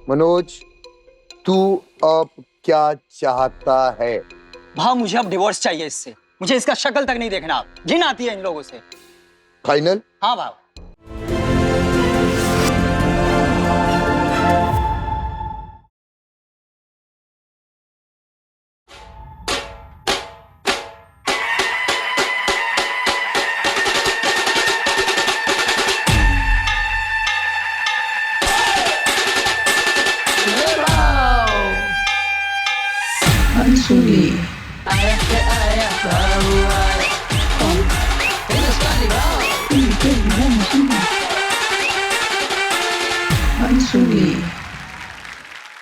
मनोज, तू अब क्या चाहता है? भाव मुझे अब डिवोर्स चाहिए इससे। मुझे इसका शक्ल तक नहीं देखना। आप घिन आती है इन लोगों से। फाइनल? हाँ भाव।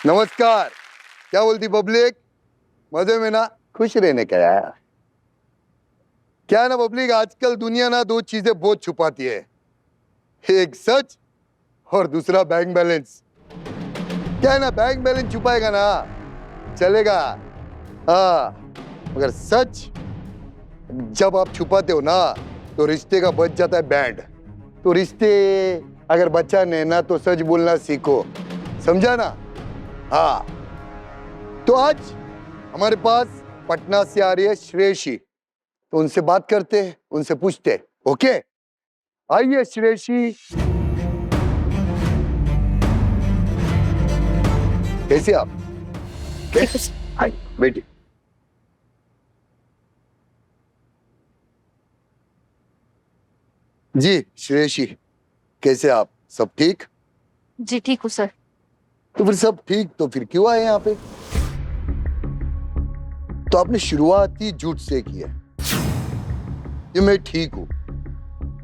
नमस्कार। क्या बोलती पब्लिक? मजे में ना? खुश रहने का यार। क्या है ना पब्लिक, आजकल दुनिया ना दो चीजें बहुत छुपाती है, एक सच और दूसरा बैंक बैलेंस। क्या है ना, बैंक बैलेंस छुपाएगा ना चलेगा, हाँ, मगर सच जब आप छुपाते हो ना तो रिश्ते का बच जाता है बैंड। तो रिश्ते अगर बचाने ना तो सच बोलना सीखो, समझा ना? हाँ, तो आज हमारे पास पटना से आ रही है श्रेयशी, तो उनसे बात करते हैं, उनसे पूछते हैं। ओके, आइए श्रेयशी। कैसे आप? हाय बेटी। जी श्रेयशी, कैसे आप? सब ठीक? जी ठीक हूँ सर। तो फिर सब ठीक तो फिर क्यों आए यहाँ पे? तो आपने शुरुआत ही झूठ से की है, ये मैं ठीक हूं।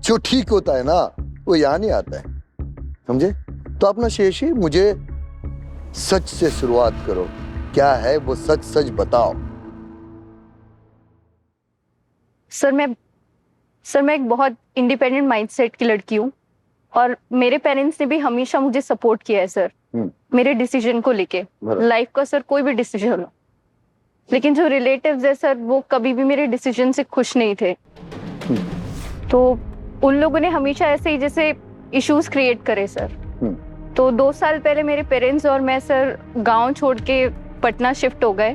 जो ठीक होता है ना वो यहाँ नहीं आता है, समझे? तो अपना श्रेयशी मुझे सच से शुरुआत करो, क्या है वो सच सच बताओ। सर मैं एक बहुत इंडिपेंडेंट माइंडसेट की लड़की हूँ और मेरे पेरेंट्स ने भी हमेशा मुझे सपोर्ट किया है सर, मेरे डिसीजन को लेके, लाइफ का सर कोई भी डिसीजन हो। लेकिन जो रिलेटिव्स है सर वो कभी भी मेरे डिसीजन से खुश नहीं थे। तो उन लोगों ने हमेशा ऐसे ही जैसे इश्यूज क्रिएट करे सर। तो 2 साल पहले मेरे पेरेंट्स और मैं सर गांव छोड़ के पटना शिफ्ट हो गए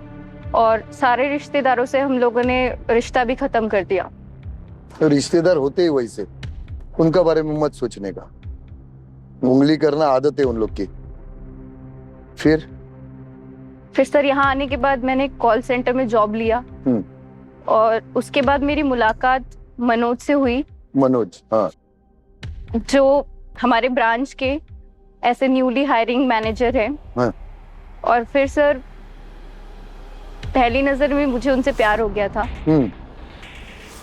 और सारे रिश्तेदारों से हम लोगों ने रिश्ता भी खत्म कर दिया। तो रिश्तेदार होते ही वैसे, उनका बारे में मत सोचने का, उंगली करना आदत है उन लोग की। फिर सर यहाँ आने के बाद मैंने कॉल सेंटर में जॉब लिया और उसके बाद मेरी मुलाकात मनोज से हुई। मनोज? हाँ, जो हमारे ब्रांच के ऐसे न्यूली हायरिंग मैनेजर हैं। हाँ। और फिर सर पहली नजर में मुझे उनसे प्यार हो गया था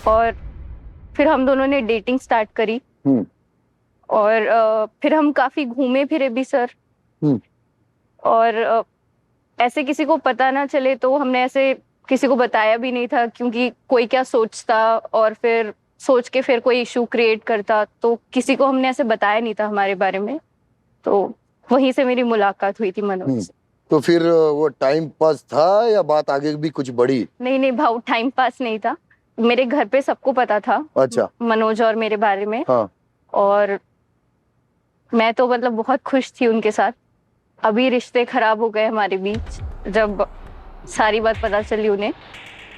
और फिर हम दोनों ने डेटिंग स्टार्ट करी और फिर हम काफी घूमे फिरे भी सर। और ऐसे किसी को पता ना चले तो हमने ऐसे किसी को बताया भी नहीं था, क्योंकि कोई क्या सोचता और फिर सोच के फिर कोई इशू क्रिएट करता, तो किसी को हमने ऐसे बताया नहीं था हमारे बारे में। तो वहीं से मेरी मुलाकात हुई थी मनोज से। तो फिर वो टाइम पास था या बात आगे भी कुछ बढ़ी? नहीं भाऊ, टाइम पास नहीं था। मेरे घर पे सबको पता था। अच्छा। मनोज और मेरे बारे में। हाँ। और मैं तो मतलब बहुत खुश थी उनके साथ। अभी रिश्ते खराब हो गए हमारे बीच जब सारी बात पता चली उन्हें,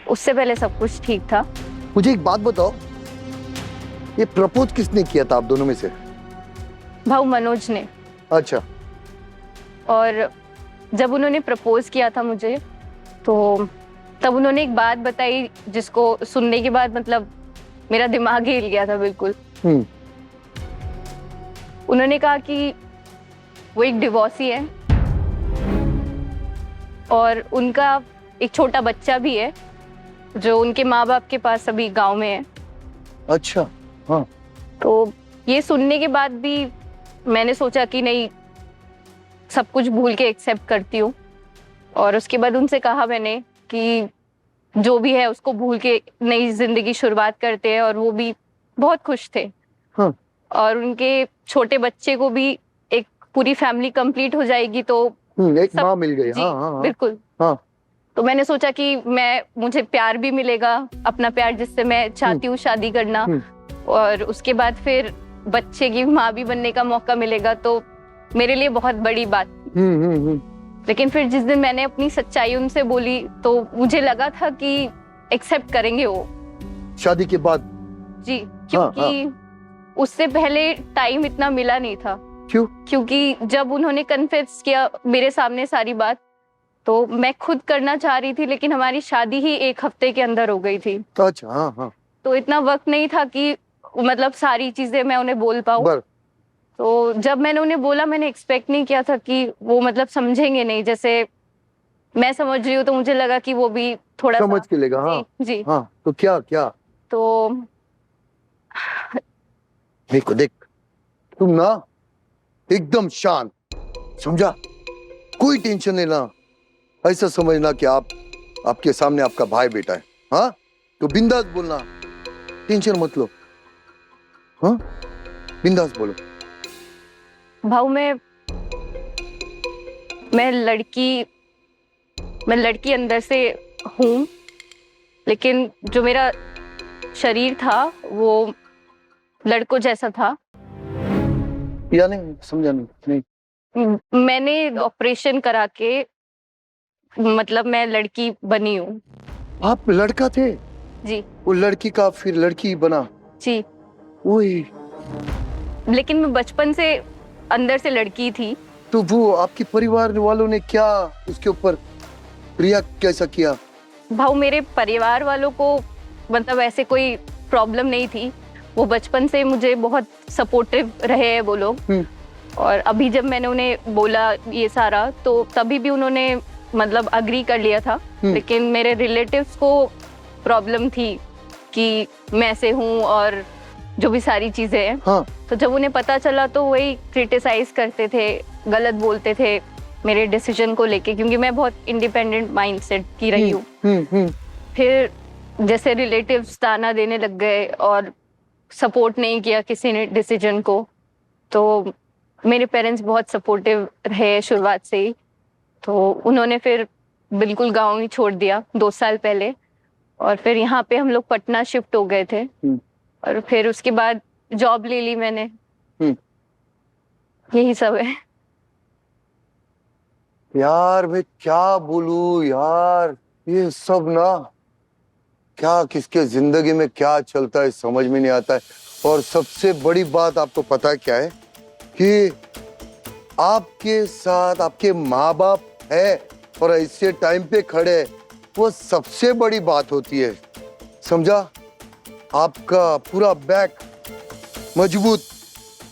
उससे पहले सब कुछ ठीक था। मुझे एक बात बताओ, ये प्रपोज किसने किया था आप दोनों में से? भाऊ मनोज ने। अच्छा। और जब उन्होंने प्रपोज किया था मुझे तो तब उन्होंने एक बात बताई जिसको सुनने के बाद मतलब मेरा दिमाग ही हिल गया था बिल्कुल। उन्होंने कहा कि वो एक डिवोर्सी है और उनका एक छोटा बच्चा भी है जो उनके माँ बाप के पास अभी गांव में है। अच्छा। हाँ। तो ये सुनने के बाद भी मैंने सोचा कि नहीं, सब कुछ भूल के एक्सेप्ट करती हूँ। और उसके बाद उनसे कहा मैंने कि जो भी है उसको भूल के नई जिंदगी शुरुआत करते हैं, और वो भी बहुत खुश थे। हाँ। और उनके छोटे बच्चे को भी एक पूरी फैमिली कंप्लीट हो जाएगी तो एक माँ मिल गई। हाँ, हाँ, हाँ। बिल्कुल। हाँ। तो मैंने सोचा कि मुझे प्यार भी मिलेगा, अपना प्यार जिससे मैं चाहती हूँ शादी करना, और उसके बाद फिर बच्चे की माँ भी बनने का मौका मिलेगा। तो मेरे लिए बहुत बड़ी बात थी। लेकिन फिर जिस दिन मैंने अपनी सच्चाई उनसे बोली तो मुझे लगा था कि एक्सेप्ट करेंगे वो। शादी के बाद? जी, क्योंकि उससे पहले टाइम इतना मिला नहीं था। क्यों? क्योंकि जब उन्होंने कन्फेस किया मेरे सामने सारी बात, तो मैं खुद करना चाह रही थी, लेकिन हमारी शादी ही 1 हफ्ते के अंदर हो गई थी। अच्छा, हाँ। तो इतना वक्त नहीं था कि मतलब सारी चीजें मैं उन्हें बोल पाऊँ। तो जब मैंने उन्हें बोला, मैंने एक्सपेक्ट नहीं किया था कि वो मतलब समझेंगे नहीं। जैसे मैं समझ रही हूँ तो मुझे लगा कि वो भी थोड़ा समझ के लेगा। हाँ जी। हाँ, तो क्या? तो देख, तुम ना एकदम शांत, समझा? कोई टेंशन नहीं ना। ऐसा समझना कि आपके सामने आपका भाई बेटा है। हाँ, तो बिंदास बोलना, टेंशन मत लो। हाँ, बिंदास बोलो। भाऊ, मैं लड़की अंदर से हूँ, लेकिन जो मेरा शरीर था वो लड़कों जैसा था। या नहीं, समझा नहीं। मैंने ऑपरेशन करा के मतलब मैं लड़की बनी हूँ। आप लड़का थे? जी। वो लड़की का फिर लड़की बना? जी। वही। लेकिन मैं बचपन से अंदर से लड़की थी। तो वो आपके परिवार वालों ने क्या उसके ऊपर रिएक्ट कैसा किया? भाऊ, मेरे परिवार वालों को मतलब ऐसे कोई प्रॉब्लम नहीं थी। वो बचपन से मुझे बहुत सपोर्टिव रहे हैं वो लोग। और अभी जब मैंने उन्हें बोला ये सारा, तो तभी भी उन्होंने मतलब अग्री कर लिया था। लेकिन मेरे रिलेटिव्स को प्रॉब्लम थी कि मैं ऐसे हूँ और जो भी सारी चीजें हैं। हाँ। तो जब उन्हें पता चला तो वही क्रिटिसाइज करते थे, गलत बोलते थे मेरे डिसीजन को लेके, क्योंकि मैं बहुत इंडिपेंडेंट माइंडसेट की रही हूँ। फिर जैसे रिलेटिव्स ताना देने लग गए और सपोर्ट नहीं किया किसी ने डिसीजन को। तो मेरे पेरेंट्स बहुत सपोर्टिव रहे शुरुआत से ही। तो उन्होंने फिर बिल्कुल गांव ही छोड़ दिया 2 साल पहले, और फिर यहाँ पे हम लोग पटना शिफ्ट हो गए थे। और फिर उसके बाद जॉब ले ली मैंने। यही सब है। यार मैं क्या बोलूं यार, ये सब ना क्या किसके जिंदगी में क्या चलता है समझ में नहीं आता है। और सबसे बड़ी बात आपको पता है क्या है? कि आपके साथ आपके माँ बाप है और ऐसे टाइम पे खड़े, वो सबसे बड़ी बात होती है, समझा? आपका पूरा बैक मजबूत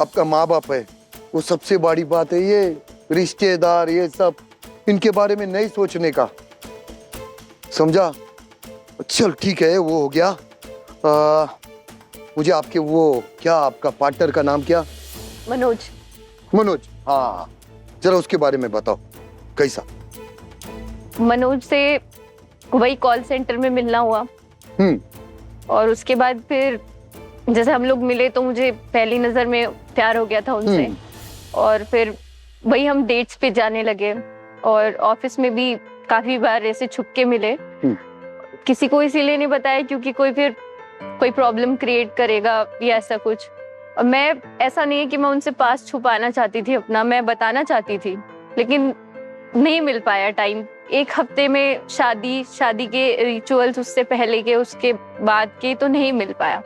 आपका माँ बाप है, वो सबसे बड़ी बात है। ये रिश्तेदार ये सब, इनके बारे में नहीं सोचने का, समझा? चल ठीक है, वो हो गया। मुझे आपके वो क्या, आपका पार्टनर का नाम क्या? मनोज। हाँ, जरा उसके बारे में बताओ, कैसा? मनोज से वही कॉल सेंटर में मिलना हुआ। और उसके बाद फिर जैसे हम लोग मिले तो मुझे पहली नजर में प्यार हो गया था उनसे। और फिर वही हम डेट्स पे जाने लगे, और ऑफिस में भी काफी बार ऐसे छुप के मिले। किसी को इसीलिए नहीं बताया क्योंकि कोई प्रॉब्लम क्रिएट करेगा या ऐसा कुछ। और मैं, ऐसा नहीं है कि मैं उनसे पास छुपाना चाहती थी अपना, मैं बताना चाहती थी, लेकिन नहीं मिल पाया टाइम। 1 हफ्ते में शादी के रिचुअल्स, उससे पहले के उसके बाद के, तो नहीं मिल पाया।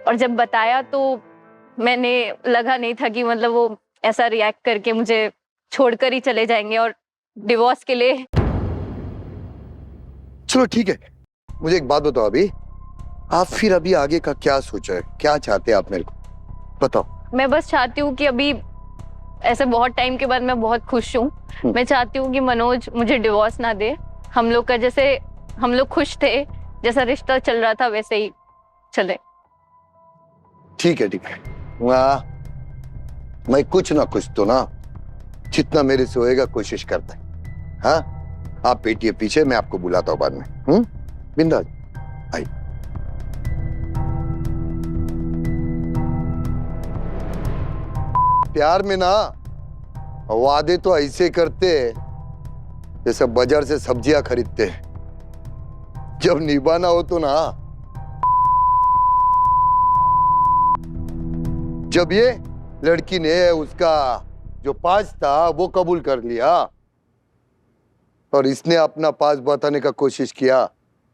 और जब बताया तो मैंने लगा नहीं था कि मतलब वो ऐसा रिएक्ट करके मुझे छोड़कर ही चले जाएंगे और डिवोर्स के लिए। चलो ठीक है, मुझे एक बात बताओ, अभी आप फिर अभी आगे का क्या सोचा है, क्या चाहते हैं आप, मेरे को बताओ। मैं बस चाहती हूँ कि अभी ऐसे बहुत टाइम के बाद मैं बहुत खुश हूँ। मैं चाहती हूँ कि मनोज मुझे डिवोर्स ना दे। हम लोग का जैसे हम लोग खुश थे, जैसा रिश्ता चल रहा था वैसे ही चले। ठीक है मैं कुछ ना कुछ तो ना, जितना मेरे से होएगा कोशिश करता है। हाँ, आप पेटिए पीछे, मैं आपको बुलाता हूँ बाद में। बिंदास आई। प्यार में ना वादे तो ऐसे करते हैं जैसे बाजार से सब्जियां खरीदते हैं, जब निभाना हो तो ना, जब ये लड़की ने उसका जो पास था वो कबूल कर लिया और इसने अपना पास बताने का कोशिश किया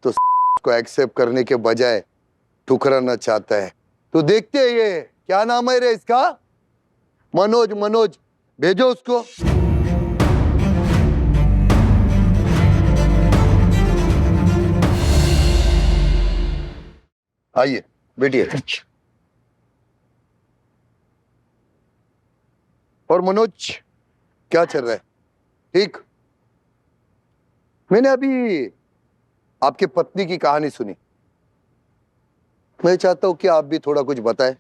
तो को एक्सेप्ट करने के बजाय ठुकराना चाहता है। तो देखते हैं ये क्या नाम है रे इसका, मनोज। मनोज भेजो उसको। आइए बैठिए। और मनोज क्या चल रहा है? ठीक। मैंने अभी आपके पत्नी की कहानी सुनी, मैं चाहता हूं कि आप भी थोड़ा कुछ बताएं।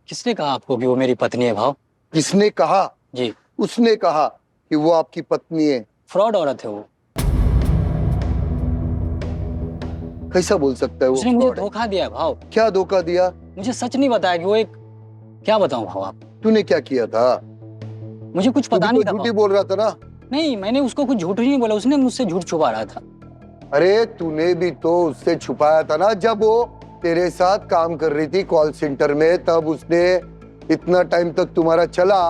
किसने कहा आपको कि वो मेरी पत्नी है भाव? किसने कहा? जी, उसने कहा कि वो आपकी पत्नी है। फ्रॉड औरत है वो। कैसा बोल सकता है वो? उसने मुझे fraud है? धोखा दिया भाव। क्या धोखा दिया? मुझे सच नहीं बताया कि वो एक, क्या बताऊं भाव आप? तूने क्या किया था? मुझे कुछ तू पता भी नहीं तो था झूठी भाव। बोल रहा था ना? नहीं, मैंने उसको कुछ झूठ ही नहीं बोला, उसने मुझसे झूठ छुपा रहा था। अरे तूने भी तो उससे छुपाया था ना, जब वो तेरे साथ काम कर रही थी कॉल सेंटर में, तब उसने इतना टाइम तक तुम्हारा चला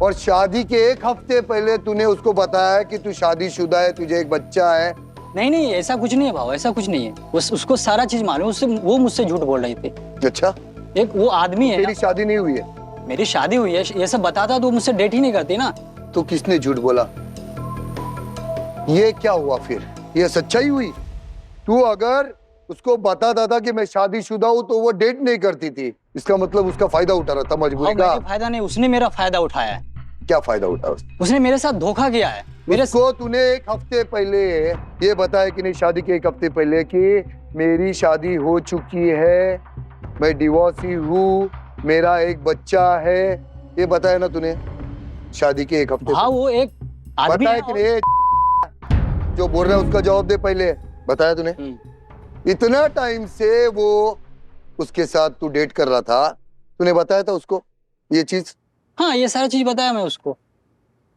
और शादी के एक हफ्ते पहले तूने उसको बताया कि तू शादीशुदा है, तुझे एक बच्चा है। नहीं नहीं, ऐसा कुछ नहीं है भाव, ऐसा कुछ नहीं है। उसको सारा चीज मालूम, उससे वो मुझसे झूठ बोल रही थी। अच्छा, एक वो आदमी है तेरी ना, शादी नहीं हुई है? मेरी शादी हुई है, ये सब बताता तो मुझसे डेट ही नहीं करती ना। तो किसने झूठ बोला? ये क्या हुआ फिर? ये सच्चाई हुई? तू अगर उसको बताता था कि मैं शादीशुदा हूं तो वो डेट नहीं करती थी, इसका मतलब उसका फायदा उठा रहा था मजबूरी का। मेरा फायदा नहीं, उसने मेरा फायदा उठाया है। क्या फायदा उठा? उसने मेरे साथ धोखा किया है। उसको तूने एक हफ्ते पहले ये बताया कि नहीं, शादी के एक हफ्ते पहले, कि मेरी शादी हो चुकी है, मैं डिवोर्सी हूँ, मेरा एक बच्चा है, ये बताया ना तूने शादी के एक हफ्ते? हाँ, वो एक आदमी बताया है कि नहीं? जो बोल रहा है उसका जवाब दे पहले। बताया तूने? इतना टाइम से वो उसके साथ तू डेट कर रहा था, तूने बताया था उसको ये चीज? हाँ, ये सारा चीज बताया मैं उसको।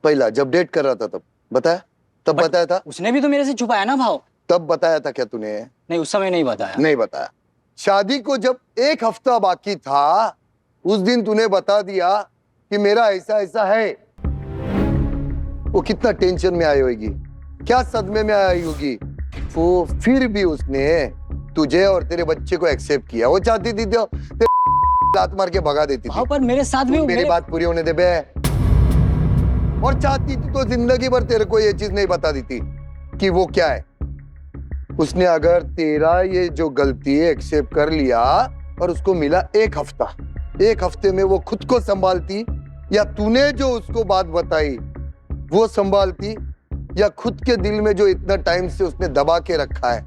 पहला जब डेट कर रहा था तब बताया? तब बताया था? उसने भी तो मेरे से छुपाया ना भाव। तब बताया था क्या तूने? नहीं, उस समय नहीं बताया। नहीं बताया। शादी को जब एक हफ्ता बाकी था, उस दिन तूने बता दिया कि मेरा ऐसा ऐसा है। वो कितना टेंशन में आई होगी, क्या सदमे में आई होगी वो। फिर भी उसने तुझे और तेरे बच्चे को एक्सेप्ट किया। वो चाहती थी तो लात मार के भगा देती थी। पर मेरे साथ भी मेरी बात पूरी होने दे बे। और चाहती थी तो जिंदगी भर तेरे को ये चीज नहीं बता दी थी कि वो क्या है। उसने अगर तेरा ये जो गलती है एक्सेप्ट कर लिया और उसको मिला एक हफ्ता, एक हफ्ते में वो खुद को संभालती, या तूने जो उसको बात बताई वो संभालती, या खुद के दिल में जो इतना टाइम से उसने दबा के रखा है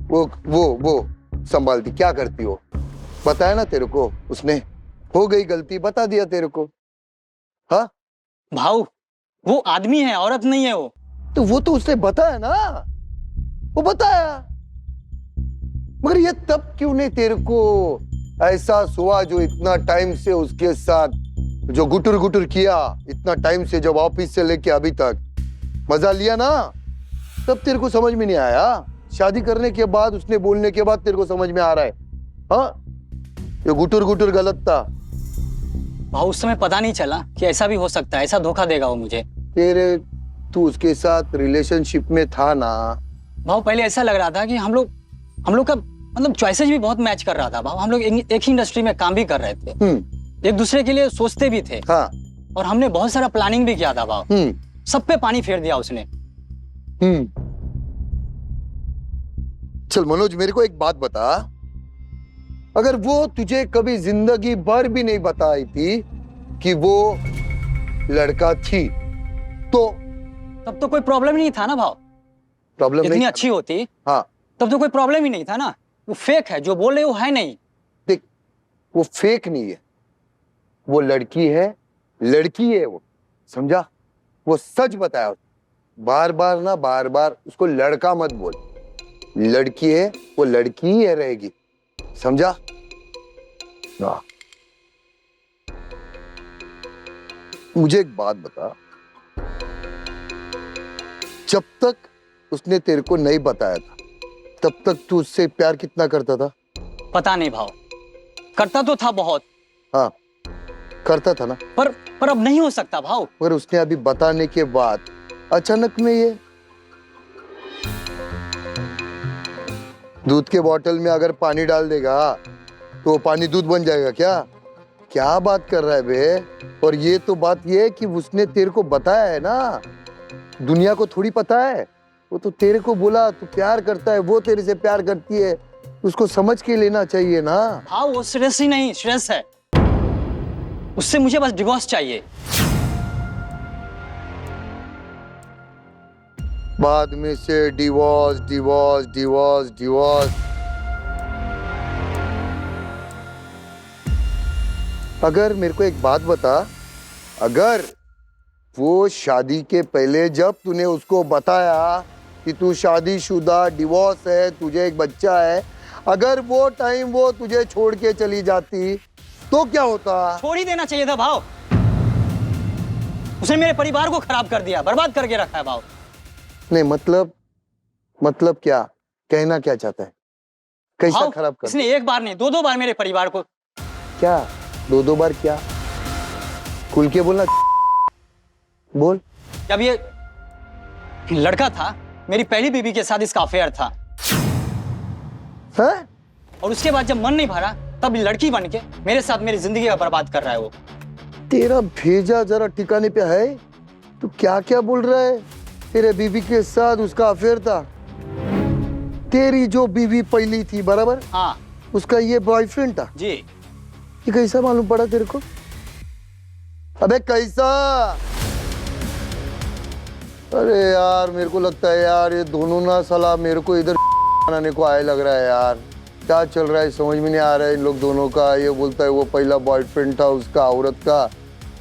वो संभालती, क्या करती हो? बताया ना तेरे को उसने, हो गई गलती, बता दिया तेरे को। हाँ भाऊ, वो आदमी है, औरत नहीं है वो। तो वो तो उसने बताया ना, वो बताया, मगर ये तब क्यों नहीं तेरे को एहसास हुआ? जो इतना टाइम से उसके साथ जो गुटुर गुटुर किया, इतना टाइम से, जब ऑफिस से लेके अभी तक मजा लिया ना, तब तेरे को समझ में नहीं आया? शादी करने के बाद, उसने बोलने के बाद तेरे को समझ में आ रहा है? हाँ, ये गुटुर गुटुर गलत था। भाऊ, उस समय पता नहीं चला कि ऐसा भी हो सकता है, ऐसा धोखा देगा वो मुझे। तू उसके साथ रिलेशनशिप में था ना? भाऊ, पहले ऐसा लग रहा था कि हम लोग का मतलब चॉइसेस भी बहुत मैच कर रहा था भाऊ। हम लोग एक ही इंडस्ट्री में काम भी कर रहे थे, एक दूसरे के लिए सोचते भी थे। हाँ। और हमने बहुत सारा प्लानिंग भी किया था भाऊ। सब पे पानी फेर दिया उसने। चल मनोज, मेरे को एक बात बता, अगर वो तुझे कभी जिंदगी भर भी नहीं बताई थी कि वो लड़का थी, तो तब तो कोई प्रॉब्लम ही नहीं था ना भाव। प्रॉब्लम इतनी नहीं अच्छी होती, हाँ, तब तो कोई प्रॉब्लम ही नहीं था ना। वो फेक है, जो बोल रहे वो है नहीं। देख, वो फेक नहीं है, वो लड़की है, लड़की है वो, समझा? वो सच बताया। बार बार ना, बार बार उसको लड़का मत बोल। लड़की है, वो लड़की ही है, रहेगी, समझा? हाँ। मुझे एक बात बता, जब तक उसने तेरे को नहीं बताया था, तब तक तू उससे प्यार कितना करता था? पता नहीं भाव, करता तो था बहुत। हाँ, करता था ना, पर अब नहीं हो सकता भाव। मगर उसने अभी बताने के बाद अचानक में ये दूध के बोतल में अगर पानी डाल देगा तो पानी दूध बन जाएगा क्या? क्या बात कर रहा है बे? और ये तो बात ये है कि उसने तेरे को बताया है ना, दुनिया को थोड़ी पता है। वो तो तेरे को बोला तू प्यार करता है, वो तेरे से प्यार करती है, उसको समझ के लेना चाहिए ना। हाँ वो श्रेयस ही नहीं, श्रेयस है, उससे मुझे बस डिवोर्स चाहिए। बाद में से डिवोर्स डिवोर्स डिवोर्स डिवोर्स। अगर मेरे को एक बात बता, अगर वो शादी के पहले जब तूने उसको बताया कि तू शादीशुदा, डिवोर्स है, तुझे एक बच्चा है, अगर वो टाइम वो तुझे छोड़ के चली जाती तो क्या होता? छोड़ ही देना चाहिए था भाव। उसने मेरे परिवार को खराब कर दिया, बर्बाद करके रखा है भाव। नहीं मतलब क्या कहना क्या चाहता है? कैसा भाव, खराब कर? इसने एक बार नहीं 2-2 बार मेरे परिवार को। क्या 2-2 बार? क्या खुल के बोलना, बोल। जब ये लड़का था, मेरी पहली बीवी के साथ इसका अफेयर था, है? और उसके बाद जब मन नहीं भरा तब लड़की बन के मेरे साथ मेरी जिंदगी का बर्बाद कर रहा है वो। तेरा भेजा जरा ठिकाने पे है? तू क्या क्या बोल रहा है? तेरे बीवी के साथ उसका अफेयर था? तेरी जो बीवी पहली थी, बराबर, हाँ उसका ये बॉयफ्रेंड था? जी। ये कैसा मालूम पड़ा तेरे को? अबे कैसा? अरे यार मेरे को लगता है यार ये दोनों ना साला मेरे को इधर बनाने को आए लग रहा है यार। क्या चल रहा है समझ में नहीं आ रहा है इन लोग दोनों का। ये बोलता है वो पहला बॉयफ्रेंड था उसका, औरत का,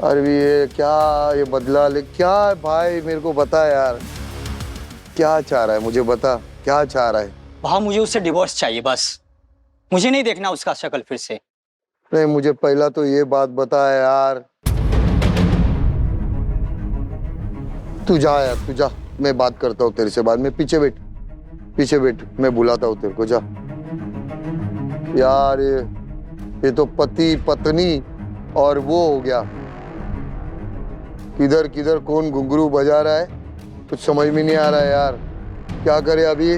और ये क्या ये बदला ले क्या है भाई? मेरे को बता यार, क्या चाह रहा है? मुझे बता क्या चाह रहा है? भाव मुझे उससे डिवोर्स चाहिए बस, मुझे नहीं देखना उसका शक्ल फिर से। नहीं मुझे पहला तो ये बात बता यार। तू जा यार, तू जा, मैं बात करता हूँ तेरे से बाद में। पीछे बैठ, मैं बुलाता हूँ तेरे को, जा। यार ये तो पति पत्नी और वो हो गया, किधर किधर कौन घुंघरू बजा रहा है कुछ समझ में नहीं आ रहा है यार। क्या करे अभी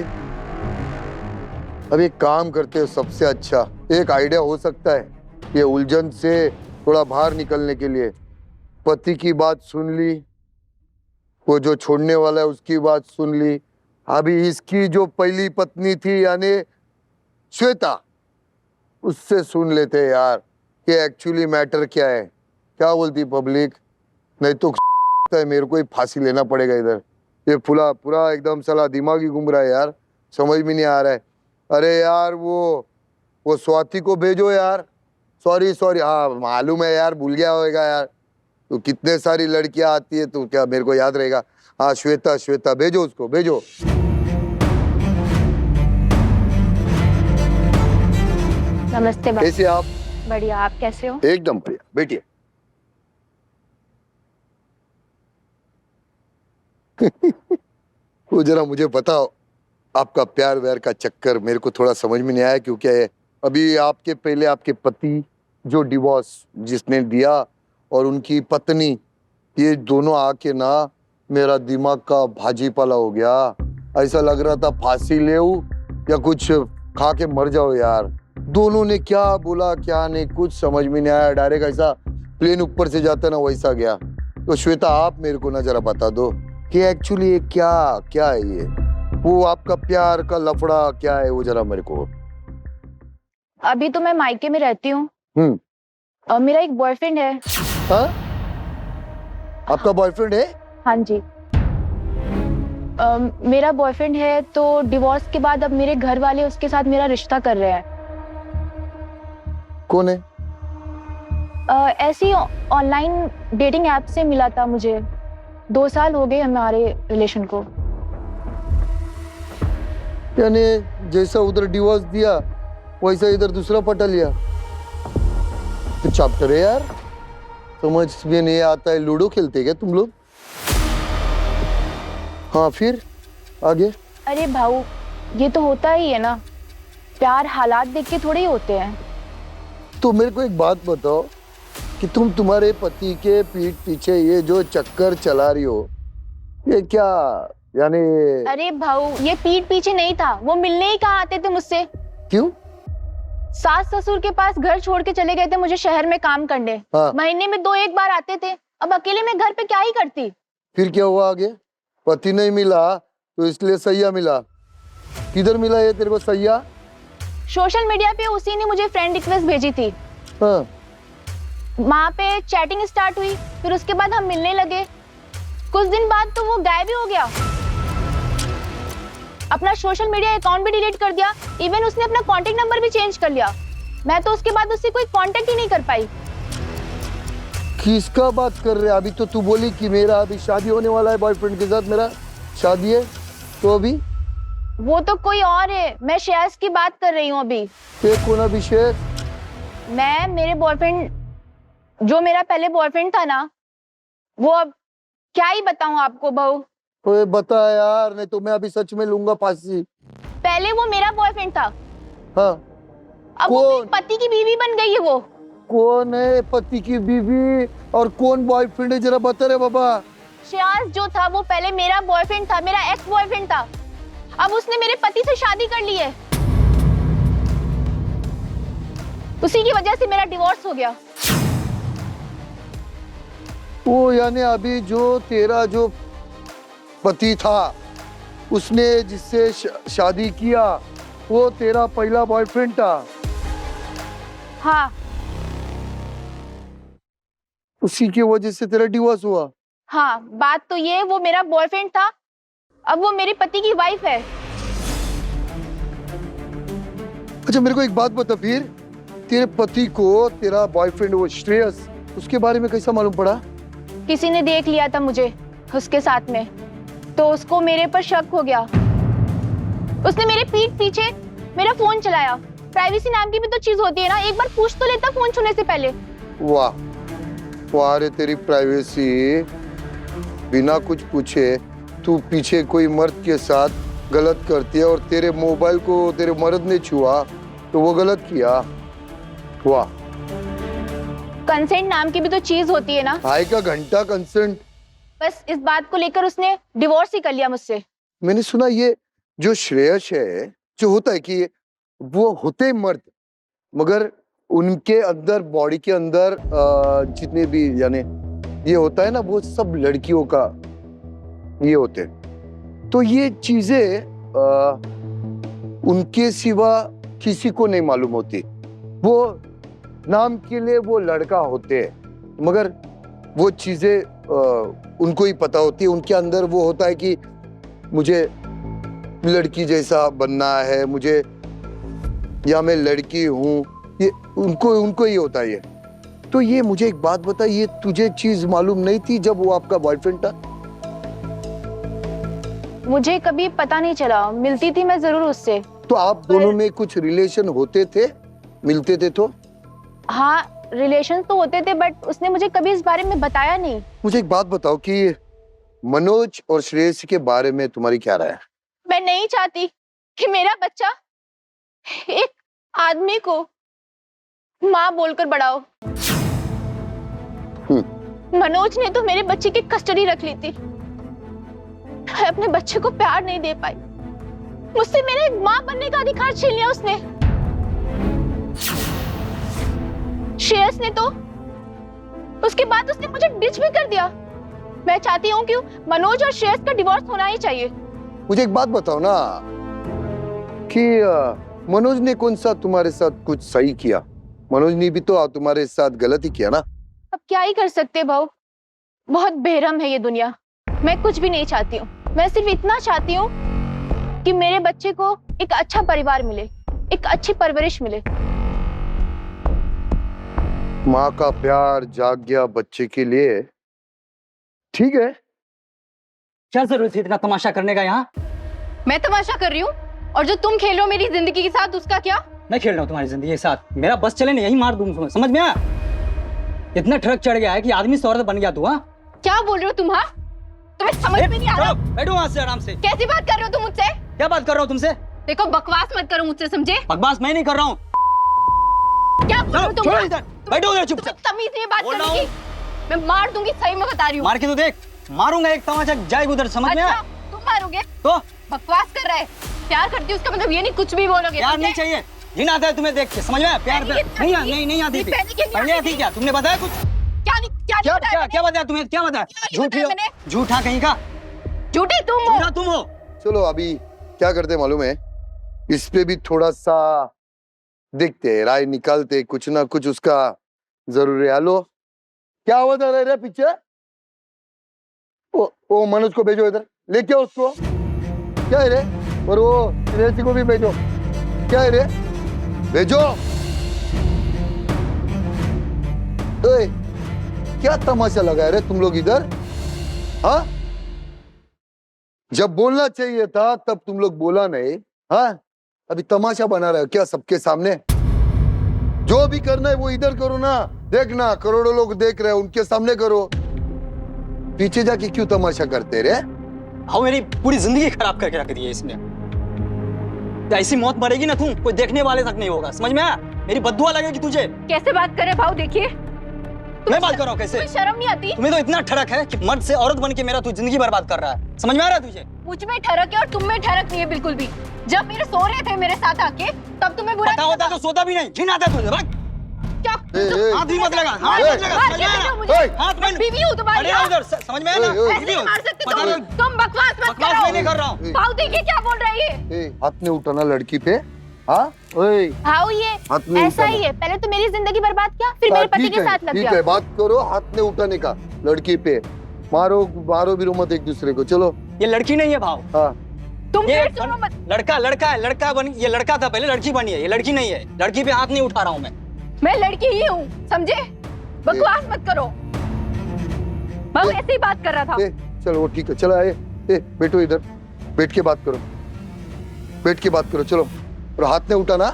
एक काम करते हो, सबसे अच्छा एक आइडिया हो सकता है ये उलझन से थोड़ा बाहर निकलने के लिए। पति की बात सुन ली, वो जो छोड़ने वाला है उसकी बात सुन ली, अभी इसकी जो पहली पत्नी थी यानी श्वेता, उससे सुन लेते यार कि एक्चुअली मैटर क्या है। क्या बोलती पब्लिक? नहीं तो मेरे को ही फांसी लेना पड़ेगा इधर। ये पूरा एकदम साला दिमाग ही घूम रहा है यार, समझ में नहीं आ रहा है। अरे यार वो स्वाति को भेजो यार। सॉरी, हाँ मालूम है यार, भूल गया होगा यार, तो कितने सारी लड़कियां आती है तो क्या मेरे को याद रहेगा। हाँ श्वेता भेजो, उसको भेजो। नमस्ते बाबा। कैसे आप? बढ़िया, आप कैसे हो? एकदम बढ़िया, बैठिए। वो जरा मुझे बताओ, आपका प्यार व्यार का चक्कर मेरे को थोड़ा समझ में नहीं आया, क्योंकि अभी आपके पहले आपके पति जो डिवोर्स जिसने दिया और उनकी पत्नी, ये दोनों आके ना मेरा दिमाग का भाजी पाला हो गया। ऐसा लग रहा था फांसी ले या कुछ खा के मर जाओ यार। दोनों ने क्या बोला क्या नहीं कुछ समझ में नहीं आया, डायरेक्ट ऐसा प्लेन ऊपर से जाता ना वैसा गया। तो श्वेता आप मेरे को ना जरा बता दो कि एक्चुअली ये क्या है, ये वो आपका प्यार का लफड़ा क्या है, वो जरा मेरे को। अभी तो मैं मायके में रहती हूँ। मेरा एक बॉयफ्रेंड है। हाँ? आपका बॉयफ्रेंड है? हाँ जी। मेरा बॉयफ्रेंड है, तो डिवोर्स के बाद अब मेरे घर वाले उसके साथ मेरा रिश्ता कर रहे हैं। कौन है? ऐसी ऑनलाइन डेटिंग ऐप से मिला था मुझे। 2 साल हो गए हमारे रिलेशन को। यानी जैसा उधर डिवोर्स दिया वैसा इधर दूसरा पटा लिया। तो चैप्टर है यार, समझ में नहीं आता है। लूडो खेलते क्या तुम लोग? हाँ फिर आगे? अरे भाऊ, ये तो होता ही है ना, प्यार हालात देख के थोड़े ही होते हैं। तो मेरे को एक बात बताओ कि तुम तुम्हारे पति के पीठ पीछे ये जो चक्कर चला रही हो, ये क्या यानी? अरे भाऊ, ये पीठ पीछे नहीं था, वो मिलने ही कहाँ आते थे मुझसे। क्यों? सास ससुर के पास घर छोड़ के चले गए थे मुझे शहर में काम करने। हाँ। महीने में 2-1 बार आते थे। अब अकेले मैं घर पे क्या ही करती। फिर क्या हुआ आगे? पति नहीं मिला तो इसलिए सैया मिला। किधर मिला ये तेरे को सैया? सोशल मीडिया पे उसी ने मुझे फ्रेंड रिक्वेस्ट भेजी थी। हाँ। वहां पे चैटिंग स्टार्ट हुई, फिर उसके बाद हम मिलने लगे। कुछ दिन बाद तो वो गायब ही हो गया। अपना सोशल मीडिया अकाउंट भी डिलीट कर दिया। इवन उसने अपना कांटेक्ट नंबर भी चेंज कर लिया। मैं तो उसके बाद उससे कोई कांटेक्ट ही नहीं कर पाई। किसका बात कर रहे? अभी तो तू बोली कि मेरा अभी शादी होने वाला है, बॉयफ्रेंड के साथ मेरा शादी है। तो अभी वो तो कोई और है। मैं श्रेयस की बात कर रही हूँ अभी। ये कौन अभिषेक? मैं मेरे बॉयफ्रेंड, जो मेरा पहले बॉयफ्रेंड था ना, वो अब क्या ही बताऊं आपको बहू। ओए बता यार, नहीं तो मैं अभी सच में लूंगा फांसी। पहले वो मेरा बॉयफ्रेंड था। हाँ। अब वो कौन? मेरे पति की बीवी बन गई है। वो कौन है पति की बीवी और कौन बॉयफ्रेंड है, जरा बता रे बाबा। श्रेयस जो था वो पहले मेरा बॉयफ्रेंड था, मेरा एक्स बॉयफ्रेंड था। अब उसने मेरे पति से शादी कर ली है। उसी की वजह से मेरा डिवोर्स हो गया। वो यानी अभी जो तेरा जो पति था, उसने जिससे शादी किया, वो तेरा पहला बॉयफ्रेंड था? हाँ। उसी की वजह से तेरा डिवोर्स हुआ? हाँ, बात तो ये, वो मेरा बॉयफ्रेंड था, अब वो मेरे पति की वाइफ है। अच्छा मेरे को एक बात बता, फिर तेरे पति को तेरा बॉयफ्रेंड वो श्रेयस, उसके बारे में कैसा मालूम पड़ा? किसी ने देख लिया था मुझे उसके साथ में, तो उसको मेरे पर शक हो गया। उसने मेरे पीठ पीछे मेरा फोन चलाया। प्राइवेसी नाम की भी तो चीज होती है ना, एक बार पूछ तो लेता फोन छूने से पहले। वाह वाह रे, तेरी प्राइवेसी। बिना कुछ पूछे तू पीछे कोई मर्द के साथ गलत करती है, और तेरे मोबाइल को तेरे मर्द ने छुआ तो वो गलत किया। वाह। कंसेंट नाम की भी तो चीज होती है ना। भाई का घंटा कंसेंट। बस इस बात को लेकर उसने डिवोर्स ही कर लिया मुझसे। मैंने सुना ये जो श्रेयस है, जो होता है कि वो होते मर्द, मगर उनके अंदर बॉडी के अंदर जितने भी यानी ये होता है ना, वो सब लड़कियों का ये होते हैं। तो ये चीजें उनके सिवा किसी को नहीं मालूम होती। वो नाम के लिए वो लड़का होते हैं, मगर वो चीजें उनको ही पता होती है। उनके अंदर वो होता है कि मुझे लड़की जैसा बनना है, मुझे, या मैं लड़की हूँ, ये उनको ही होता है ये। तो ये मुझे एक बात बता, ये तुझे चीज मालूम नहीं थी जब वो आपका बॉयफ्रेंड था? मुझे कभी पता नहीं चला, मिलती थी मैं जरूर उससे। तो आप दोनों में कुछ रिलेशन होते थे, मिलते थे तो? हाँ, रिलेशन तो होते थे, बट उसने मुझे कभी इस बारे में बताया नहीं। मुझे एक बात बताओ कि मनोज और श्रेयस के बारे में तुम्हारी क्या राय है? मैं नहीं चाहती कि मेरा बच्चा एक आदमी को माँ बोलकर बड़ा हो। मनोज ने तो मेरे बच्चे की कस्टडी रख ली थी। मैं अपने बच्चे को प्यार नहीं दे पाई। मुझसे मेरे एक माँ बनने का अधिकार छीन लिया उसने। श्रेयस ने तो उसके बाद उसने मुझे डिच भी कर दिया। मैं चाहती हूँ कि मनोज और श्रेयस का डिवोर्स होना ही चाहिए। मुझे एक बात बताओ ना कि मनोज ने कौन सा तुम्हारे साथ कुछ सही किया? मनोज ने भी तो तुम्हारे साथ गलत ही किया ना। अब क्या ही कर सकते भाऊ, बहुत बेरहम है ये दुनिया। मैं कुछ भी नहीं चाहती हूँ, मैं सिर्फ इतना चाहती हूँ कि मेरे बच्चे को एक अच्छा परिवार मिले, एक अच्छी परवरिश मिले। माँ का प्यार जाग गया बच्चे के लिए, ठीक है। क्या जरूरत है इतना तमाशा करने का यहाँ? मैं तमाशा कर रही हूँ, और जो तुम खेल रहे हो मेरी जिंदगी के साथ, उसका क्या? मैं खेल रहा हूँ तुम्हारी जिंदगी के साथ? मेरा बस चले ना यही मार दूंगा, समझ में आया? इतना ट्रक चढ़ गया है कि आदमी से औरत बन गया तू। हाँ, क्या बोल रहे हो तुम? हाँ, तुम्हें समझ में नहीं आ रहा? बैठो वहां से आराम से। कैसी बात कर रहे हो तुम मुझसे? क्या बात कर रहा हूँ तुमसे? देखो, बकवास मत करो मुझसे, समझे? बकवास मैं नहीं कर रहा हूँ। क्या बोल रहे हो तुम? बैठो उधर चुपचाप। तमीज नहीं है बात बोल करने रहा की। मैं मार दूंगी, सही में बता रही हूँ। मार के तो देख, मारूंगा एक तमाचा जाएगा उधर, समझ में आया? अच्छा तुम मारोगे? तो बकवास कर रहा है। प्यार करती हूँ उसका मतलब ये नहीं कुछ भी बोलोगे। प्यार समझे? नहीं चाहिए, घिन आता है तुम्हें देख के, समझ में आया? प्यार नहीं, नहीं आती थी, पहले आती क्या? तुमने बताया कुछ? क्या नहीं क्या बताया क्या क्या बताया तुम्हें? क्या बताया? नहीं झूठी बताया हो, मैंने? झूठा कहीं का, झूठी तुम हो। झूठा तुम हो। चलो अभी क्या करते हैं मालूम है, इस पे भी थोड़ा सा देखते हैं, राय निकालते, कुछ ना कुछ उसका जरूर है। हेलो, क्या आवाज आ रहा है रे पीछे? ओ मनोज को भेजो इधर, लेके आओ उसको। क्या है रे? और वो रेसी को भी भेजो। क्या है रे? भेजो। ओए, क्या तमाशा लगा है रे तुम लोग इधर? हाँ, जब बोलना चाहिए था तब तुम लोग बोला नहीं। हाँ, अभी तमाशा बना रहे हो क्या सबके सामने? जो भी करना है वो इधर करो ना, देखना करोड़ों लोग देख रहे हैं, उनके सामने करो। पीछे जाके क्यों तमाशा करते रे? हाँ, मेरी पूरी जिंदगी खराब करके रख दी है इसने। ऐसी मौत मरेगी ना तू, कोई देखने वाले तक नहीं होगा, समझ में आया? मेरी बद्दुआ लगेगी तुझे। कैसे बात कर रहे भाव, देखिए मैं बात कर रहा हूँ कैसे? तुम्हें शर्म नहीं आती? तुम्हें तो इतना ठरक है कि मर्द से औरत बन के मेरा तू जिंदगी बर्बाद कर रहा है, समझ में आ रहा है तुझे? मुझ में ठरक है और तुम में ठरक नहीं है बिल्कुल भी। जब मेरे सो रहे थे मेरे साथ आके, तब तुम्हें बुरा पता होता तो सोता भी नहीं, घिन आता है तुझे। भाग, क्या? हाथ भी मत लगा, हाथ ए, मत लगा, मार समझ के में दो आया? मुझे। हाथ मैं में बीवी हूँ तुम्हारी। अरे आओ उधर, समझ में आया ना? ए, ए, ऐसे नहीं मार सकते पता नहीं। तुम बकवास मत बकवास मैं नहीं करो। कर रहा हूँ। भाव देखिए क्या बोल रही है। हाथ ने उठाना लड़की पे? हाँ, ओए, भाव ये हाथ में ऐसा उठाना। ही है, पहले तो मेरी जिंदगी बर्बाद किया, फिर मेरे पति ठीक के है, साथ लग ठीक गया। है, बात करो हाथ ने उठाने का लड़की पे। मारो मारो भी मत एक दूसरे को। चलो। ये लड़की नहीं है भाव, हाँ, तुम ये फिर सुनो मत। लड़का है, लड़का बन, ये लड़का था पहले, लड़की बनी है, ये लड़की नहीं है। लड़की पे हाथ नहीं उठा रहा हूँ मैं लड़की ही हूँ, समझे? बकवास मत करो। भाव ऐसे ही बात कर रहा था। चलो वो ठीक है, चलो आए। बैठो इधर, बैठ के बात करो, बैठ के बात करो। चलो, और हाथ ने उठाना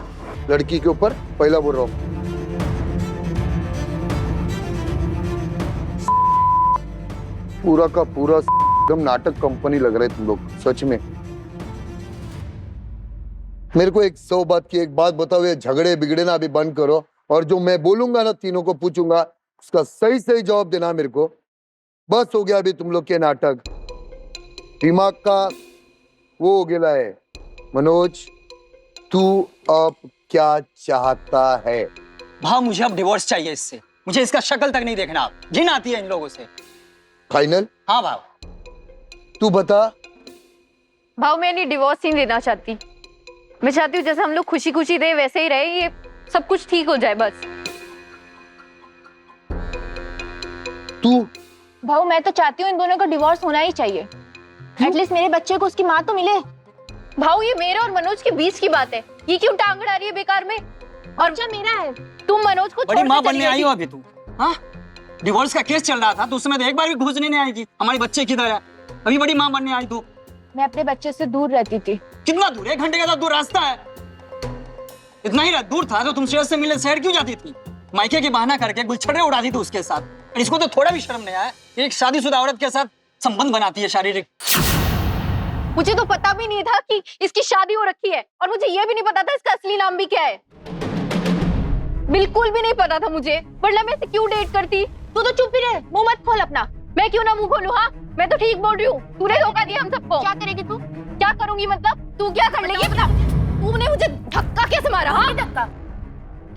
लड़की के ऊपर, पहला बोल रहा हूँ। पूरा का पूरा एकदम नाटक कंपनी लग रहे तुम लोग, सच में। मेरे को एक 100 बात की एक बात बताओ, ये झगड़े बिगड़े ना अभी बंद करो, और जो मैं बोलूंगा ना तीनों को पूछूंगा, उसका सही सही जवाब देना मेरे को। बस हो गया अभी तुम लोग के नाटक, दिमाग का वो हो गया है। मनोज, तू अब क्या चाहता है? भाव। मुझे अब डिवोर्स चाहिए इससे, मुझे इसका शक्ल तक नहीं देखना। आप, घिन आती है इन लोगों से। फाइनल? हाँ भाव। तू बता। भाव मैं नहीं डिवोर्स ही लेना चाहती। मैं चाहती हूँ जैसे हम लोग खुशी खुशी रहे वैसे ही रहे, ये सब कुछ ठीक हो जाए बस। तू? भाव मैं तो चाहती हूँ इन दोनों का डिवोर्स होना ही चाहिए। एटलीस्ट मेरे बच्चे को उसकी माँ तो मिले। भाव ये मेरे और मनोज के बीच की बात है, ये क्यों टांग अड़ा रही है बेकार में? और बच्चा मेरा है। तुम मनोज को बड़ी छोड़ माँ के चली बनने आई गई हो थी। अभी तू? हाँ, डिवोर्स का केस चल रहा था तो उसमें तो एक बार भी घुसने नहीं आई थी, हमारी बच्चे की तरह। अभी बड़ी माँ बनने आई तू। मैं अपने बच्चे से दूर रहती थी। कितना दूर? 1 घंटे का दूर रास्ता है। इतना ही दूर था तो तुम शहर से मिलने शहर क्यों जाती थी? मायके के बहाना करके गुलछड़े उड़ाती थी उसके साथ। और इसको तो थोड़ा भी शर्म नहीं आया, एक शादीशुदा औरत के साथ संबंध बनाती है शारीरिक। मुझे तो पता भी नहीं था कि इसकी शादी हो रखी है, और मुझे ये भी नहीं पता था इसका असली नाम भी क्या है। बिल्कुल भी नहीं पता था मुझे, वरना मैं इसे क्यों डेट करती? तू तो चुप ही रहे, मुंह मत खोल अपना। मैं क्यों ना मुंह खोलूं? हाँ, मैं तो ठीक बोल रही हूँ। तूने धोखा दिया हम सबको। क्या करेगी तू? क्या करूंगी मतलब? तू क्या कर लेगी? तूने मुझे धक्का कैसे मारा? हाँ, धक्का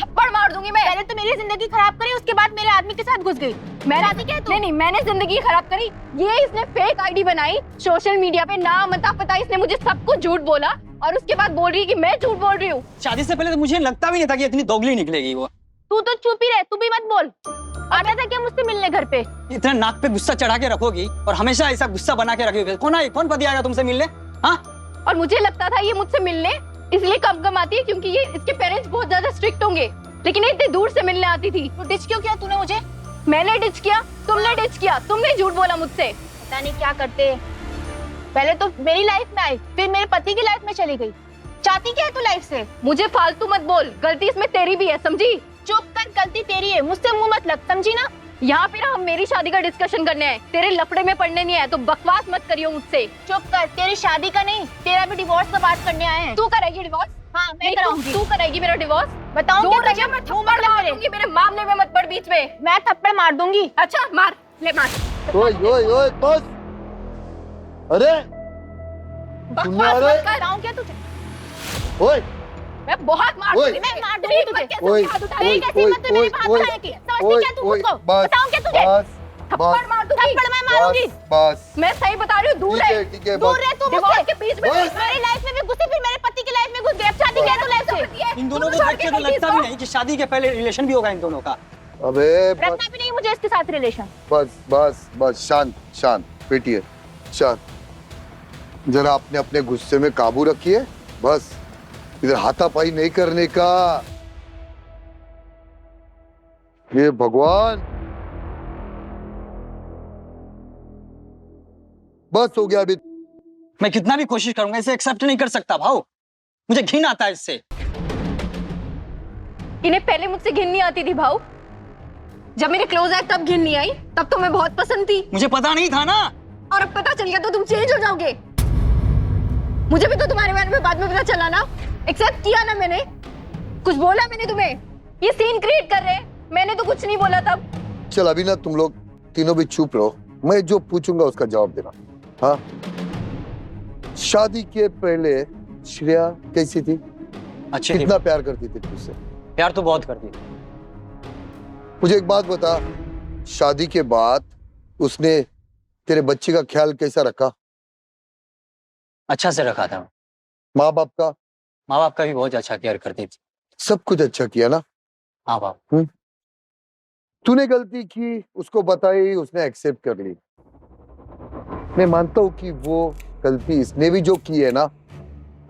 थप्पड़ मार दूंगी मैं। पहले तो मेरी जिंदगी खराब करी, उसके बाद मेरे आदमी के साथ घुस गई। मैं शादी क्या है तू? नहीं, मैंने जिंदगी खराब करी। ये इसने फेक आईडी बनाई, सोशल मीडिया पे नाम अता पता इसने मुझे सब कुछ झूठ बोला, और उसके बाद बोल रही है कि मैं झूठ बोल रही हूँ। शादी से पहले तो मुझे लगता भी नहीं था कि इतनी दोगली निकलेगी वो। तू तो चुप ही रहे, तू भी मत बोल। आता था क्या मुझसे मिलने घर पे? इतना नाक पे गुस्सा चढ़ा के रखोगी और हमेशा ऐसा गुस्सा बना के रखोगी, कौन पति आएगा तुमसे मिलने? हाँ, और मुझे लगता था ये मुझसे मिलने इसलिए कम आती है क्योंकि ये इसके पेरेंट्स बहुत ज्यादा स्ट्रिक्ट होंगे, लेकिन ये इतनी दूर से मिलने आती थी। तो डिच क्यों किया तूने मुझे? मैंने डिच किया? तुमने डिच किया, तुमने झूठ बोला मुझसे। पता नहीं क्या करते। पहले तो मेरी लाइफ में आई, फिर मेरे पति की लाइफ में चली गई। चाहती क्या है तू लाइफ से? मुझे फालतू मत बोल, गलती इसमें तेरी भी है, समझी? चुप कर, गलती तेरी है, मुझसे मुंह मत लग, समझी ना? यहाँ फिर हम मेरी शादी का डिस्कशन करने आए, तेरे लफड़े में पड़ने नहीं आए, तो बकवास मत करियो मुझसे। चुप कर, तेरी शादी का नहीं, तेरा भी डिवोर्स का बात करने आए हैं। तू करेगी डिवोर्स? हाँ, मैं कराऊंगी। तू करेगी मेरा डिवोर्स? बताऊं दूर क्या रहिए, मैं मुंह थप्पड़ मत मार मेरे। दूंगी, मेरे मामले में मत पड़ बीच में। मैं थप्पड़ मार दूंगी। अच्छा मार, ले मार। ओए ओए ओए बस। अरे सुनने आ बकवास रहे? मत कर। बताऊं क्या तुझे? ओए मैं बहुत मार ओए। दूंगी, मैं मार दूंगी तुझे। ओए तेरी कैसी हिम्मत है मेरे पे हाथ उठाने की? समझती क्या तू खुद को? बस बताऊं क्या तुझे? बस थप्पड़ मार दूंगी। थप्पड़ मैं मारूंगी। बस मैं सही बता रही हूँ, दूर ठीक है। है ठीक है दूर बस रह तू दीवार मुझसे। के बीच में बस। मेरी लाइफ में भी घुसी, फिर मेरे पति की लाइफ में घुस गई। अब शादी क्या है तू लाइफ से? इन दोनों को देख के तो लगता भी नहीं कि शादी के पहले रिलेशन भी होगा इन दोनों का। अबे बस रखना भी नहीं मुझे इसके साथ रिलेशन। बस बस बस शांत शांत बेटिए शांत। जरा अपने अपने गुस्से में काबू रखिए। बस इधर हाथापाई नहीं करने का। ये भगवान, बस हो गया अभी। मैं कितना भी कोशिश करूंगा इसे एक्सेप्ट नहीं कर सकता भाव। मुझे घिन आता है इससे। इन्हें पहले मुझसे घिन नहीं आती थी भाऊ। जब मेरे क्लोज आए तब घिन नहीं आई, तब तो मैं बहुत पसंद थी। मुझे पता नहीं था ना। और अब पता चल गया तो तुम चेंज हो जाओगे। मुझे भी तो तुम्हारे बारे में बाद में पता चला ना। एक्सेप्ट किया ना मैंने। कुछ बोला मैंने तुम्हें? ये सीन क्रिएट कर रहे हैं, मैंने तो कुछ नहीं बोला तब। चल अभी ना तुम लोग तीनों भी चुप रहो। मैं जो पूछूंगा उसका जवाब देना। हाँ, शादी के पहले श्रेया कैसी थी? अच्छी थी। कितना प्यार करती थी तुझसे? प्यार तो बहुत करती थी। मुझे एक बात बता, शादी के बाद उसने तेरे बच्चे का ख्याल कैसा रखा? अच्छा से रखा था। माँ बाप का? माँ बाप का भी बहुत अच्छा केयर करती थी। सब कुछ अच्छा किया ना? हाँ बाप। तूने गलती की, उसको बताई, उसने एक्सेप्ट कर ली। मैं मानता हूं कि वो गलती इसने भी जो की है ना,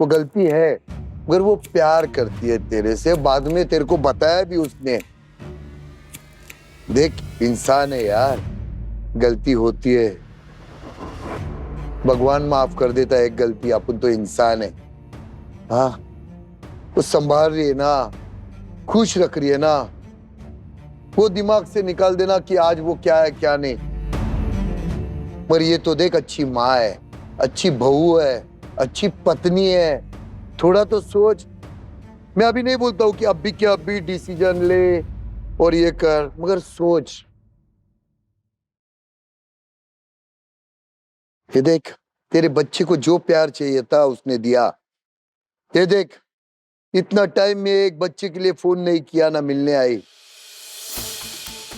वो गलती है, मगर वो प्यार करती है तेरे से। बाद में तेरे को बताया भी उसने। देख, इंसान है यार, गलती होती है, भगवान माफ कर देता है एक गलती। अपन तो इंसान है। हाँ, वो संभाल रही है ना, खुश रख रही है ना, वो दिमाग से निकाल देना कि आज वो क्या है क्या नहीं। पर ये तो देख, अच्छी माँ है, अच्छी बहू है, अच्छी पत्नी है। थोड़ा तो सोच। मैं अभी नहीं बोलता हूं कि अभी के अभी डिसीजन ले और ये कर, मगर सोच। ये देख, तेरे बच्चे को जो प्यार चाहिए था उसने दिया। ये देख, इतना टाइम में एक बच्चे के लिए फोन नहीं किया, ना मिलने आई।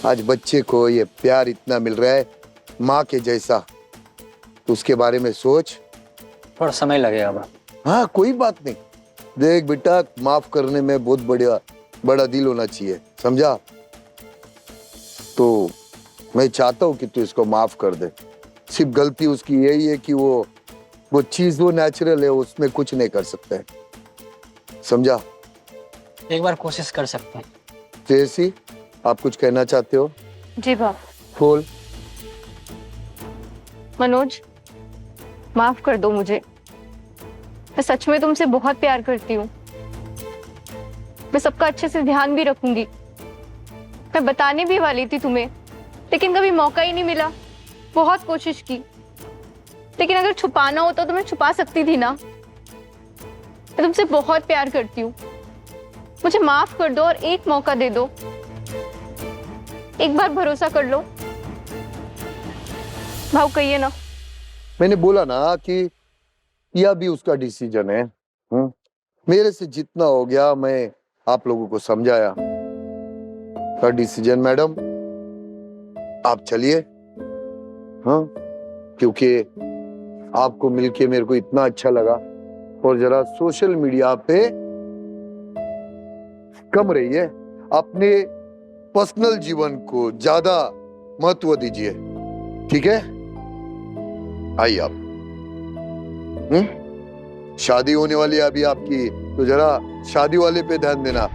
आज बच्चे को ये प्यार इतना मिल रहा है, माँ के जैसा। तो उसके बारे में सोच। थोड़ा समय लगेगा बाप। हाँ, कोई बात नहीं। देख बेटा, माफ करने में बहुत बड़ा दिल होना चाहिए, समझा? तो मैं चाहता हूँ कि तू इसको माफ कर दे। सिर्फ गलती उसकी यही है कि वो चीज वो नेचुरल है, उसमें कुछ नहीं कर सकता है, समझा? एक बार कोशिश कर सकते हैं। जैसी, आप कुछ कहना चाहते हो? जी बाप। बोल। मनोज, माफ कर दो मुझे। मैं सच में तुमसे बहुत प्यार करती हूँ। मैं सबका अच्छे से ध्यान भी रखूंगी। मैं बताने भी वाली थी तुम्हें, लेकिन कभी मौका ही नहीं मिला। बहुत कोशिश की, लेकिन अगर छुपाना होता तो मैं छुपा सकती थी ना। मैं तुमसे बहुत प्यार करती हूँ। मुझे माफ कर दो और एक मौका दे दो। एक बार भरोसा कर लो। भाव कहिए ना। मैंने बोला ना कि यह भी उसका डिसीजन है। मेरे से जितना हो गया मैं आप लोगों को समझाया। का डिसीजन मैडम, आप चलिए। हाँ, क्योंकि आपको मिलके मेरे को इतना अच्छा लगा। और जरा सोशल मीडिया पे कम रहिए, अपने पर्सनल जीवन को ज्यादा महत्व दीजिए, ठीक है? आइए आप। शादी होने वाली है अभी आपकी, तो जरा शादी वाले पे ध्यान देना,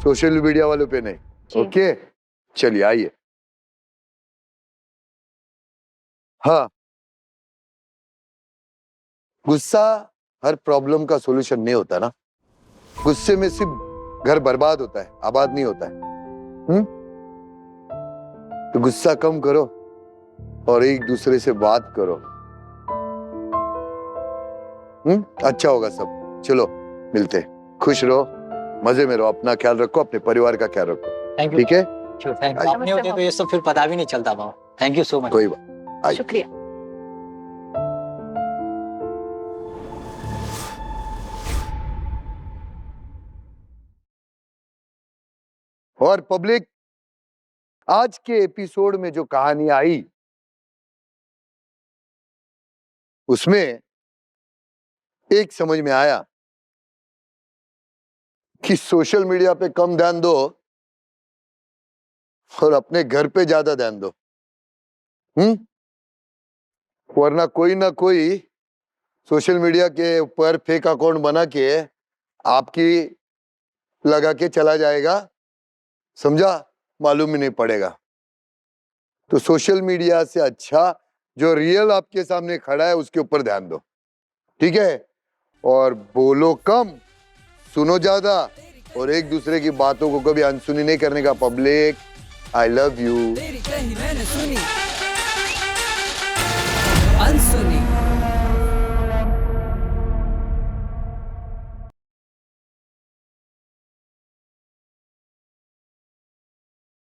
सोशल मीडिया वालों पे नहीं। ओके, चलिए आइए। हाँ, गुस्सा हर प्रॉब्लम का सॉल्यूशन नहीं होता ना। गुस्से में सिर्फ घर बर्बाद होता है, आबाद नहीं होता है। तो गुस्सा कम करो और एक दूसरे से बात करो। अच्छा होगा सब। चलो मिलते हैं। खुश रहो। मजे में रहो, अपना ख्याल रखो, अपने परिवार का ख्याल रखो, थैंक यू, ठीक है? Thank you. आप नहीं होते तो ये सब फिर पता भी नहीं चलता बाबा। Thank you so much. कोई बात। आइए। शुक्रिया। और पब्लिक, आज के एपिसोड में जो कहानी आई उसमें एक समझ में आया कि सोशल मीडिया पे कम ध्यान दो और अपने घर पे ज्यादा ध्यान दो। वरना कोई ना कोई सोशल मीडिया के ऊपर फेक अकाउंट बना के आपकी लगा के चला जाएगा, समझा? मालूम ही नहीं पड़ेगा। तो सोशल मीडिया से अच्छा जो रियल आपके सामने खड़ा है उसके ऊपर ध्यान दो, ठीक है? और बोलो कम, सुनो ज्यादा, और एक दूसरे की बातों को कभी अनसुनी नहीं करने का। Public, I love you.